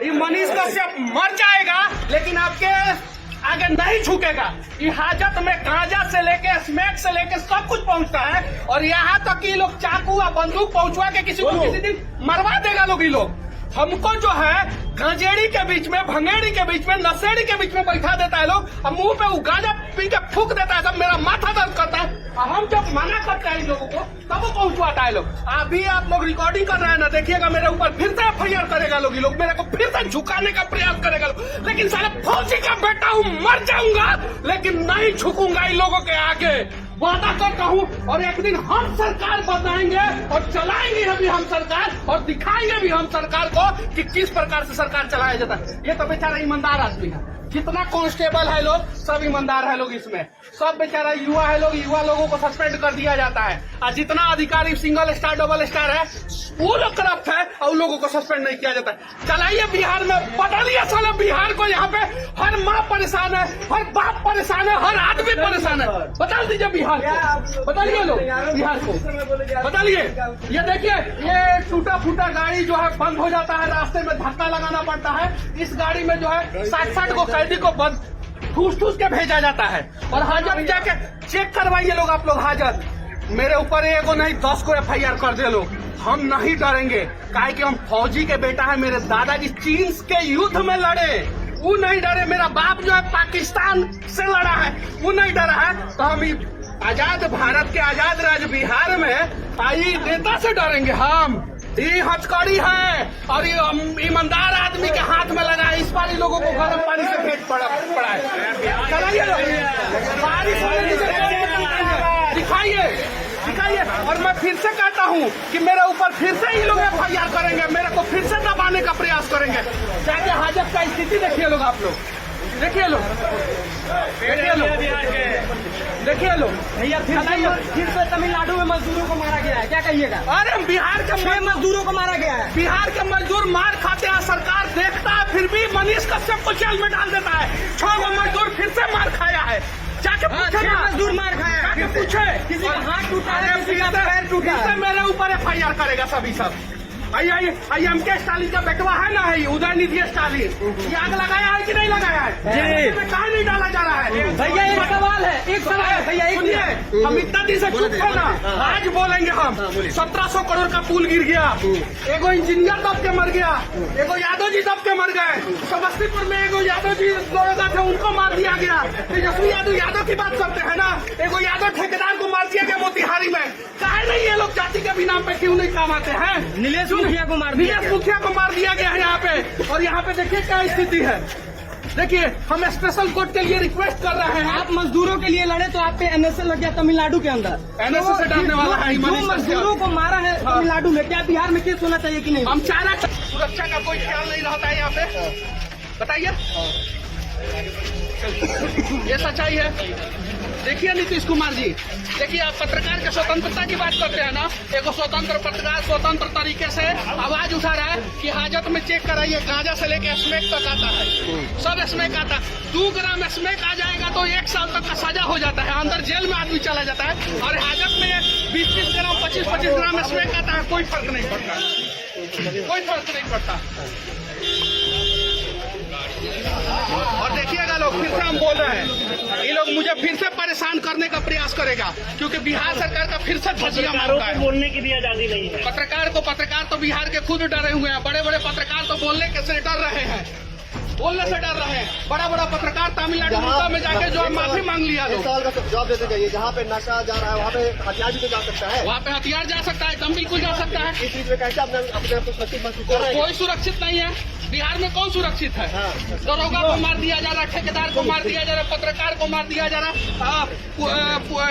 ये मनीष कश्यप मर जाएगा लेकिन आपके आगे नहीं झुकेगा। ये हाजत में गांजा से लेके स्मैक से लेके सब कुछ पहुंचता है और यहाँ तक कि लोग चाकू या बंदूक पहुंचवा के किसी को किसी दिन मरवा देगा लोग। ये लोग हमको जो है गंजेड़ी के बीच में, भंगेड़ी के बीच में, नशेड़ी के बीच में बैठा देता है लोग और मुंह पे वो गांजा पी के फूक देता है। सब मेरा माथा दर्द करता है और हम जब मना करते हैं इन लोगों को तब वो पहुंचवाता है लोग। अभी आप लोग रिकॉर्डिंग कर रहे हैं ना, देखिएगा मेरे ऊपर फिर से FIR करेगा लोग। ये लोग मेरे को फिर से झुकाने का प्रयास करेगा लोग। लेकिन साला फौजी का बेटा हूँ, मर जाऊंगा लेकिन नहीं झुकूंगा इन लोगों के आगे, वादा करता हूँ। और एक दिन हम सरकार बनाएंगे और चलाएंगे अभी हम सरकार और दिखाएंगे भी हम सरकार को कि किस प्रकार से सरकार चलाया जाता है। ये तो बेचारा ईमानदार आदमी है, जितना कांस्टेबल है लोग सब ईमानदार है लोग। इसमें सब बेचारा युवा है लोग, युवा लोगों को सस्पेंड कर दिया जाता है और जितना अधिकारी सिंगल स्टार डबल स्टार है वो लोग करप्ट है और उन लोगों को सस्पेंड नहीं किया जाता है। चलाइए बिहार में, बदलिए साला बिहार को। यहाँ पे हर माँ परेशान है, हर बाप परेशान है, हर आदमी परेशान है। बदल दीजिए बिहार को, बदलिए लोग बिहार को, बदलिए। ये देखिए ये टूटा फूटा गाड़ी जो है बंद हो जाता है, रास्ते में धक्का लगाना पड़ता है। इस गाड़ी में जो है 60 को कैदी को ठूस के भेजा जाता है और हाजत जाके चेक करवाइए लोग। आप लोग हाजत मेरे ऊपर एगो नहीं 10 को FIR कर दे लोग। हम नहीं डरेंगे, काहे कि हम फौजी के बेटा है। मेरे दादाजी चीन के युद्ध में लड़े, वो नहीं डरे। मेरा बाप जो है पाकिस्तान से लड़ा है, वो नहीं डरा है। तो हम आजाद भारत के आजाद राज्य बिहार में आई नेता से डरेंगे हम? ये हथकड़ी है और ये ईमानदार आदमी के हाथ में लगा है। इस बार इन लोगों को गर्म पानी से भेंट पड़ा है। चलाइए बारिश दिखाइए दिखाइए। और मैं फिर से कहता हूँ कि मेरे ऊपर फिर से ही लोग FIR करेंगे, मेरे को फिर से दबाने का प्रयास करेंगे। जाके हाजत का स्थिति देखिए लोग, आप लोग देखिए लोग, देखिए लोग, देखिए लोग। भैया फिर से तमिलनाडु में मजदूरों को मारा गया है, क्या कहिएगा? अरे बिहार के 6 मजदूरों को मारा गया है। बिहार के मजदूर मार खाते हैं, सरकार देखता है, फिर भी मनीष कश्यप को जेल में डाल देता है। 6 मजदूर फिर से मार खाया है। जाके पूछे ना, मजदूर मार खाया है, जाके पूछे। किसी का हाथ टूटा है, किसी का पैर टूटा है। मेरे ऊपर FIR करेगा सभी सब। MK स्टालिन का बेटवा है ना, है उदयनिधि स्टालिन, ये आग लगाया है कि नहीं लगाया है? कहाँ नहीं डाला जा रहा है? भैया एक सवाल है, एक सवाल है भैया, सुनिए। हम इतना दिन से चुप थे ना, आज बोलेंगे हम। 1700 करोड़ का पुल गिर गया, एगो इंजीनियर दब के मर गया, एगो यादव जी दब के मर गए। समस्तीपुर में एगो यादव जी दरोगा थे, उनको मार दिया गया। तेजस्वी यादव की बात करते हैं ना, एगो यादव ठेकेदार को मार दिया गया मोतिहारी में। काहे नहीं ये लोग जाति के भी नाम पे क्यों नहीं काम आते हैं? नीलेश मुखिया को मार दिया गया है यहाँ पे। और यहाँ पे देखिए क्या स्थिति है। देखिए हम स्पेशल कोर्ट के लिए रिक्वेस्ट कर रहे हैं। आप मजदूरों के लिए लड़े तो आप पे NSA लग गया तमिलनाडु के अंदर। NSA से डालने वाला है। जो मजदूरों को मारा है तमिलनाडु में, क्या बिहार में केस होना चाहिए कि नहीं? हम चाह रहे सुरक्षा का कोई ख्याल नहीं रहता है यहाँ पे, बताइए। ये सच्चाई है। देखिए नीतीश कुमार जी, देखिए आप पत्रकार के स्वतंत्रता की बात करते हैं ना, एक स्वतंत्र पत्रकार स्वतंत्र तरीके से आवाज उठा रहा है कि हाजत में चेक कराइए, गांजा से लेके स्मैक तक आता है, सब स्मैक आता है। 2 ग्राम स्मैक आ जाएगा तो 1 साल तक का सजा हो जाता है, अंदर जेल में आदमी चला जाता है। और हाजत में 20-20 ग्राम 25-25 ग्राम स्मैक आता है, कोई फर्क नहीं पड़ता, कोई फर्क नहीं पड़ता। और देखिएगा लोग, फिर से हम बोल रहे हैं, ये लोग मुझे फिर से परेशान करने का प्रयास करेगा क्योंकि बिहार सरकार का फिर से धजिया मारता है। बोलने की भी आजादी नहीं है। पत्रकार तो बिहार के खुद डरे हुए हैं। बड़े बड़े पत्रकार तो बोलने के से डर रहे हैं, बोलने से डर रहे हैं। बड़ा पत्रकार तमिलनाडु में जाके जो है माफी मांग लिया लोग। सवाल का जवाब देते जाइए। जहाँ पे नशा जा रहा है वहाँ पे हथियार भी तो जा सकता है, वहाँ पे हथियार जा सकता है, दम बिल्कुल जा सकता है। इस चीज में कैसे अपने आप को सुरक्षित महसूस कर रहे हैं? कोई सुरक्षित नहीं है बिहार में। कौन सुरक्षित है? दरोगा को मार दिया जा रहा है, ठेकेदार को मार दिया जा रहा है, पत्रकार को मार दिया जा रहा है,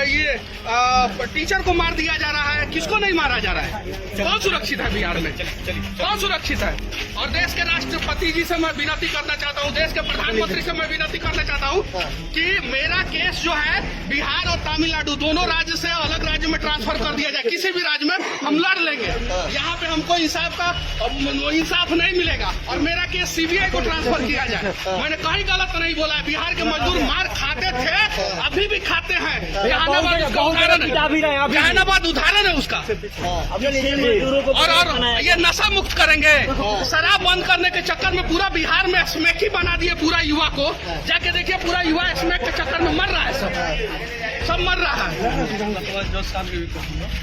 ये टीचर को मार दिया जा रहा है। किसको नहीं मारा जा रहा है? कौन सुरक्षित है बिहार में? कौन सुरक्षित है? और देश के राष्ट्रपति जी से मैं विनती करना चाहता हूँ, देश के प्रधानमंत्री से मैं विनती करना चाहता हूँ कि मेरा केस जो है बिहार और तमिलनाडु दोनों राज्य से अलग राज्य में ट्रांसफर कर दिया जाए। किसी भी राज्य में हम लड़ लेंगे, यहाँ पे हमको इंसाफ नहीं मिलेगा और मेरा केस सीबीआई को ट्रांसफर किया जाए। मैंने कहीं गलत नहीं बोला है। बिहार के मजदूर मार खाते थे, अभी भी खाते हैं। जहानाबाद उसका उदाहरण है, जहानाबाद उदाहरण है उसका। और ये नशा मुक्त करेंगे, शराब बंद करने के चक्कर में पूरा बिहार में स्मैक ही बना दिए पूरा युवा को। जाके देखिए पूरा युवा स्मैक के चक्कर में मर रहा है, सब मर रहा है।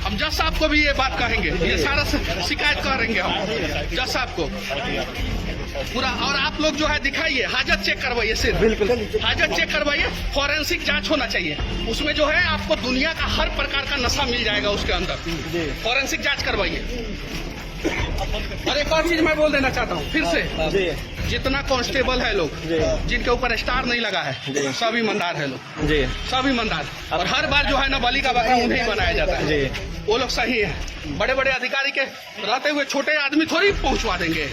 हम जज साहब को भी ये बात कहेंगे, ये सारा शिकायत करेंगे हम जज साहब को पूरा। और आप लोग जो है दिखाइए, हाजत चेक करवाइए, सिर्फ बिल्कुल हाजत चेक करवाइए। फॉरेंसिक जांच होना चाहिए, उसमें जो है आपको दुनिया का हर प्रकार का नशा मिल जाएगा उसके अंदर। फॉरेंसिक जांच करवाइए। और एक और चीज मैं बोल देना चाहता हूँ फिर से, जितना कांस्टेबल है लोग जिनके ऊपर स्टार नहीं लगा है, सब ईमानदार है लोग, सब ईमानदार। और हर बार जो है ना बलि का बकरा उन्हें ही बनाया जाता है, वो लोग सही है। बड़े बड़े अधिकारी के रहते हुए छोटे आदमी थोड़ी पहुंचवा देंगे।